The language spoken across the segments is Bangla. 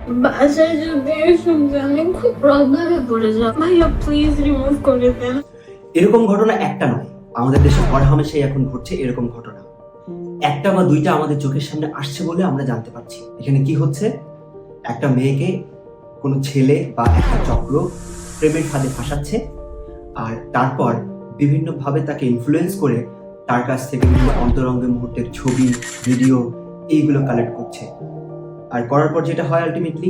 বাসায় যদি শুনতে আমি খুব প্রবলেমে পড়ে যাব। ভাইয়া প্লিজ রিমুভ করে দেন। এরকম ঘটনা একটা নয়, আমাদের দেশে হরহামেশাই এখন ঘটছে এরকম ঘটনা। একটা বা দুইটা আমাদের চোখের সামনে আসছে বলে আমরা জানতে পারছি। এখানে কি হচ্ছে, একটা মেয়েকে কোনো ছেলে বা একটা চক্র প্রেমের ফাঁদে ফাঁসাচ্ছে, আর তারপর বিভিন্নভাবে তাকে ইনফ্লুয়েন্স করে তার কাছ থেকে বিভিন্ন অন্তরঙ্গের মুহূর্তের ছবি, ভিডিও এইগুলো কালেক্ট করছে। আর করার পর যেটা হয় আলটিমেটলি,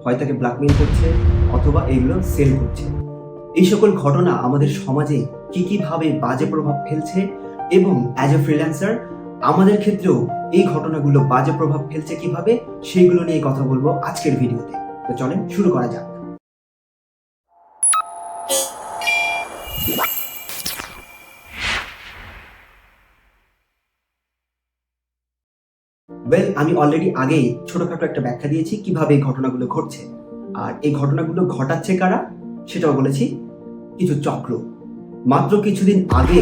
হয় তাকে ব্ল্যাকমেইল করছে অথবা এইগুলো সেল করছে। এই সকল ঘটনা আমাদের সমাজে কি কিভাবে বাজে প্রভাব ফেলছে এবং অ্যাজ এ ফ্রিল্যান্সার আমাদের ক্ষেত্রেও এই ঘটনাগুলো বাজে প্রভাব ফেলছে কিভাবে, সেইগুলো নিয়ে কথা বলবো আজকের ভিডিওতে। তো চলেন শুরু করা যাক। আমি অলরেডি আগেই ছোটখাটো একটা ব্যাখ্যা দিয়েছি কিভাবে এই ঘটনাগুলো ঘটছে, আর এই ঘটনাগুলো ঘটাচ্ছে কারা সেটাও বলেছি। কিছু চক্র। মাত্র কিছুদিন আগে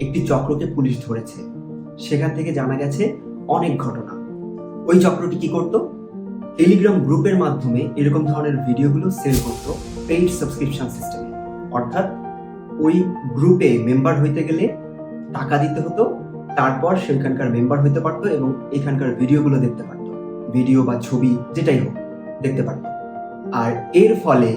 একটি চক্রকে পুলিশ ধরেছে, সেখান থেকে জানা গেছে অনেক ঘটনা। ওই চক্রটি কি করত, টেলিগ্রাম গ্রুপের মাধ্যমে এরকম ধরনের ভিডিওগুলো সেল করত পেইড সাবস্ক্রিপশন সিস্টেমে। অর্থাৎ ওই গ্রুপে মেম্বার হইতে গেলে টাকা দিতে হতো, তারপর সেখানকার মেম্বার হইতে পারতো এবং এখানকার ভিডিওগুলো দেখতে পারতো, ভিডিও বা ছবি যেটাই হোক দেখতে পারতো। আর এর ফলে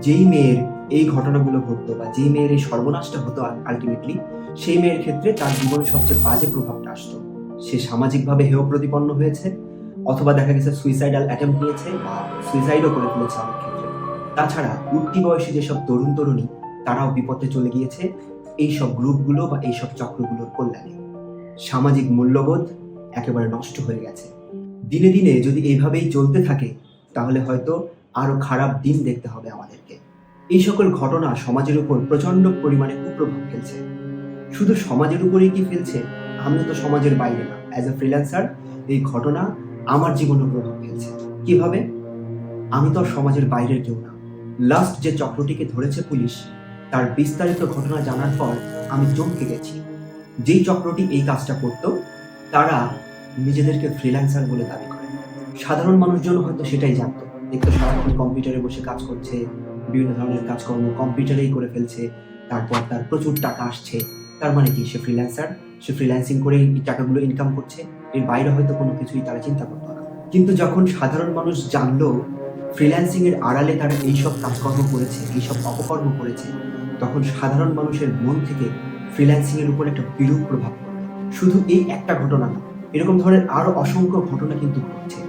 যেই মেয়ের এই ঘটনাগুলো ঘটতো বা যেই মেয়ের এই সর্বনাশটা হতো আলটিমেটলি, সেই মেয়ের ক্ষেত্রে তার জীবনে সবচেয়ে বাজে প্রভাবটা আসতো। সে সামাজিকভাবে হেয় প্রতিপন্ন হয়েছে, অথবা দেখা গেছে সুইসাইডাল অ্যাটেম্প্ট নিয়েছে বা সুইসাইডও করে ফেলেছে অনেক ক্ষেত্রে। তাছাড়া উঠতি বয়সী যেসব তরুণ তরুণী, তারাও বিপদে চলে গিয়েছে এইসব গ্রুপগুলো বা এইসব চক্রগুলোর কল্যাণে। সামাজিক মূল্যবোধ একেবারে নষ্ট হয়ে গেছে। দিনে দিনে যদি এইভাবেই চলতে থাকে তাহলে হয়তো আরো খারাপ দিন দেখতে হবে আমাদেরকে। এই সকল ঘটনা সমাজের উপর প্রচন্ড পরিমাণে কুপ্রভাব ফেলছে। শুধু সমাজের উপরেই কি ফেলছে, আমিও তো সমাজের বাইরে না। অ্যাজ এ ফ্রিল্যান্সার এই ঘটনা আমার জীবনে প্রভাব ফেলছে। কিভাবে? আমি তো সমাজের বাইরের কেউ না। লাস্ট যে চক্রটিকে ধরেছে পুলিশ, তার বিস্তারিত ঘটনা জানার পর আমি চমকে গেছি। যেই চক্রটি এই কাজটা করত, তারা নিজেদেরকে ফ্রিল্যান্সার বলে দাবি করে। সাধারণ মানুষজন হয়তো সেটাই জানতো, দেখতো সারাক্ষণ কম্পিউটারে বসে কাজ করছে, বিভিন্ন ধরনের কাজকর্ম কম্পিউটারেই করে ফেলছে, তারপর তার প্রচুর টাকা আসছে। তার মানে কি, সে ফ্রিল্যান্সার, সে ফ্রিল্যান্সিং করে এই টাকাগুলো ইনকাম করছে। এর বাইরে হয়তো কোনো কিছুই তারা চিন্তা করতো না। কিন্তু যখন সাধারণ মানুষ জানলো ফ্রিল্যান্সিং এর আড়ালে তারা এইসব কাজকর্ম করেছে, এইসব অপকর্ম করেছে, তখন সাধারণ মানুষের মন থেকে ফ্রিল্যান্সিং এর উপর একটা বিরূপ প্রভাব পড়ে। শুধু এই একটা ঘটনা না, এরকম ধরনের আরো অসংখ্য ঘটনা কিন্তু ঘটছে।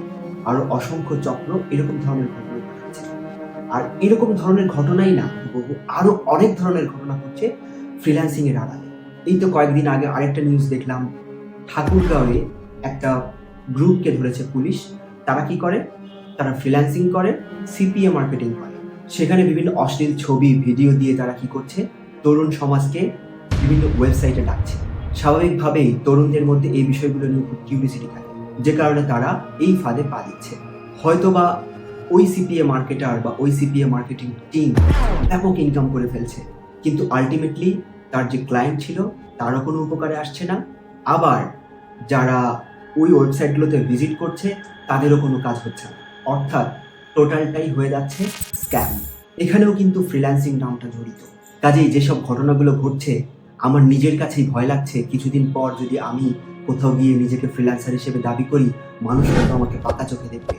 আরো অসংখ্য চক্র এরকম ধরনের ঘটনা ঘটাচ্ছে। আর এরকম ধরনের ঘটনাই না, বহু আরো অনেক ধরনের ঘটনা ঘটছে ফ্রিল্যান্সিং এর আড়ালে। এই তো কয়েকদিন আগে আরেকটা নিউজ দেখলাম, ঠাকুরগাঁওয়ে একটা গ্রুপকে ধরেছে পুলিশ। তারা কি করে, তারা ফ্রিল্যান্সিং করে, সিপিএ মার্কেটিং করে। সেখানে বিভিন্ন অশ্লীল ছবি, ভিডিও দিয়ে তারা কি করছে, তরুণ সমাজকে বিভিন্ন ওয়েবসাইটে ডাকছে। স্বাভাবিকভাবেই তরুণদের মধ্যে এই বিষয়গুলো নিয়ে খুব কিউরিয়াসিটি থাকে, যে কারণে তারা এই ফাঁদে পা দিচ্ছে। হয়তোবা ওই সিপিএ মার্কেটার বা ওই সিপিএ মার্কেটিং টিম ব্যাপক ইনকাম করে ফেলছে, কিন্তু আলটিমেটলি তার যে ক্লায়েন্ট ছিল তারও কোনো উপকারে আসছে না। আবার যারা ওই ওয়েবসাইটগুলোতে ভিজিট করছে তাদেরও কোনো কাজ হচ্ছে না। অর্থাৎ টোটালটাই হয়ে যাচ্ছে স্ক্যাম। এখানেও কিন্তু ফ্রিল্যান্সিং নামটা জড়িত। কাজেই যেসব ঘটনাগুলো ঘটছে, আমার নিজের কাছেই ভয় লাগছে কিছুদিন পর যদি আমি কোথাও গিয়ে নিজেকে ফ্রিল্যান্সার হিসেবে দাবি করি, মানুষ হয়তো আমাকে পাকা চোখে দেখবে।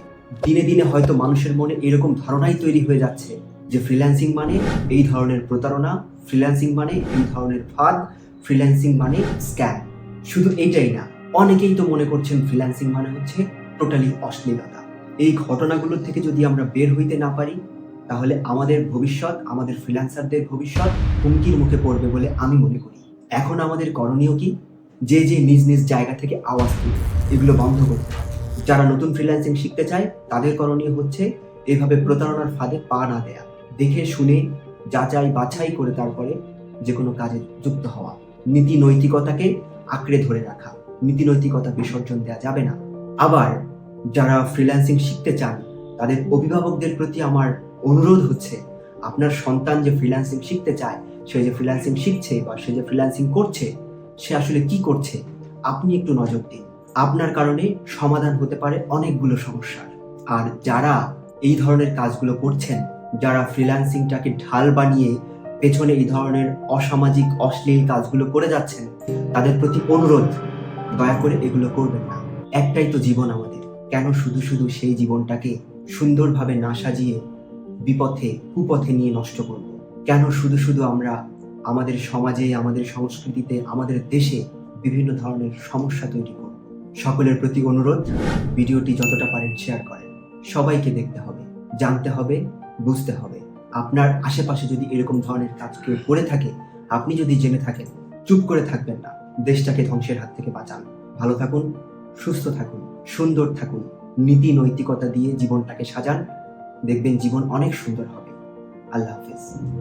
দিনে দিনে হয়তো মানুষের মনে এরকম ধারণাই তৈরি হয়ে যাচ্ছে যে ফ্রিল্যান্সিং মানে এই ধরনের প্রতারণা, ফ্রিল্যান্সিং মানে এই ধরনের ফাঁদ, ফ্রিল্যান্সিং মানে স্ক্যাম। শুধু এইটাই না, অনেকেই তো মনে করছেন ফ্রিল্যান্সিং মানে হচ্ছে টোটালি অশ্লীলতা। এই ঘটনাগুলোর থেকে যদি আমরা বের হইতে না পারি, তাহলে আমাদের ভবিষ্যৎ, আমাদের ফ্রিল্যান্সারদের ভবিষ্যৎ হুমকির মুখে পড়বে বলে আমি মনে করি। এখন আমাদের করণীয় কি? যে যে নিজ নিজ জায়গা থেকে আওয়াজ তুলবে, এগুলো বন্ধ করতে হবে। যারা নতুন ফ্রিল্যান্সিং শিখতে চায় তাদের করণীয় হচ্ছে এভাবে প্রতারণার ফাঁদে পা না দেয়া, দেখে শুনে যাচাই বাছাই করে তারপরে যে কোনো কাজে যুক্ত হওয়া। নীতি নৈতিকতাকে আঁকড়ে ধরে রাখা, নীতি নৈতিকতা বিসর্জন দেওয়া যাবে না। আবার যারা ফ্রিল্যান্সিং শিখতে চান তাদের অভিভাবকদের প্রতি আমার অনুরোধ হচ্ছে, আপনার সন্তান যে ফ্রিল্যান্সিং শিখতে চায়, সে যে ফ্রিল্যান্সিং শিখছে বা সে যে ফ্রিল্যান্সিং করছে, সে আসলে কি করছে আপনি একটু নজর দিন। আপনার কারণে সমাধান হতে পারে অনেকগুলো সমস্যার। আর যারা এই ধরনের কাজগুলো করছেন, যারা ফ্রিল্যান্সিংটাকে ঢাল বানিয়ে পেছনে এই ধরনের অসামাজিক অশ্লীল কাজগুলো করে যাচ্ছেন, তাদের প্রতি অনুরোধ, দয়া করে এগুলো করবেন না। একটাই তো জীবন আমাদের, কেন শুধু শুধু সেই জীবনটাকে সুন্দরভাবে না সাজিয়ে বিপথে কুপথে নিয়ে নষ্ট করব? কেন শুধু শুধু আমরা আমাদের সমাজে, আমাদের সংস্কৃতিতে, আমাদের দেশে বিভিন্ন ধরনের সমস্যা তৈরি করব? সকলের প্রতি অনুরোধ, ভিডিওটি যতটা পারেন শেয়ার করেন। সবাইকে দেখতে হবে, জানতে হবে, বুঝতে হবে। আপনার আশেপাশে যদি এরকম ধরনের কাজ কেউ করে থাকে, আপনি যদি জেনে থাকেন, চুপ করে থাকবেন না। দেশটাকে ধ্বংসের হাত থেকে বাঁচান। ভালো থাকুন, সুস্থ থাকুন, সুন্দর থাকুন, নীতি নৈতিকতা দিয়ে জীবনটাকে সাজান। দেখবেন জীবন অনেক সুন্দর হবে। আল্লাহ হাফেজ।